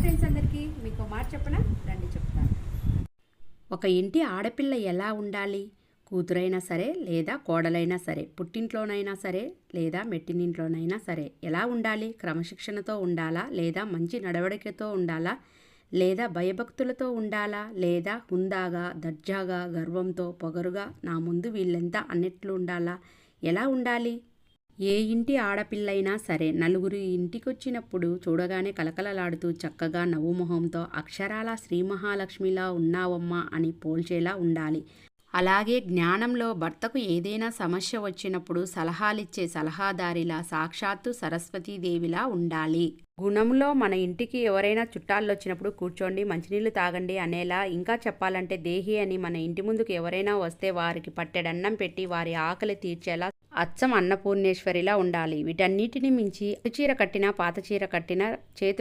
Friends అందరికీ మీకు మాట చెప్పనా రండి చెప్తాను. ఒక ఇంటి ఆడపిల్ల ఎలా ఉండాలి? కూతురైనా సరే లేదా కోడలైనా సరే, పుట్టింట్లోనైనా సరే లేదా మెట్టినింట్లోనైనా సరే ఎలా ఉండాలి? క్రమశిక్షణతో ఉండాలా? లేదా మంచి నడవడికతో ఉండాలా? లేదా భయభక్తులతో ఉండాలా? లేదా హుందాగా, దర్జాగా, గర్వంతో, పొగరుగా నా ముందు వీళ్ళెంత అన్నట్లు ఉండాలా? ఎలా ఉండాలి? ఏ ఇంటి ఆడపిల్లైనా సరే నలుగురు ఇంటికొచ్చినప్పుడు చూడగానే కలకలలాడుతూ చక్కగా నవ్వుమొహంతో అక్షరాల శ్రీ మహాలక్ష్మిలా ఉన్నావమ్మా అని పోల్చేలా ఉండాలి. అలాగే జ్ఞానంలో భర్తకు ఏదైనా సమస్య వచ్చినప్పుడు సలహాలిచ్చే సలహాదారిలా సాక్షాత్తు సరస్వతీదేవిలా ఉండాలి. గుణంలో మన ఇంటికి ఎవరైనా చుట్టాలొచ్చినప్పుడు కూర్చోండి, మంచినీళ్ళు తాగండి అనేలా, ఇంకా చెప్పాలంటే దేహి అని మన ఇంటి ముందుకు ఎవరైనా వస్తే వారికి పట్టెడన్నం పెట్టి వారి ఆకలి తీర్చేలా అచ్చం అన్నపూర్ణేశ్వరిలా ఉండాలి. వీటన్నిటిని మించి కొత్త చీర కట్టినా పాత చీర కట్టినా చేతులు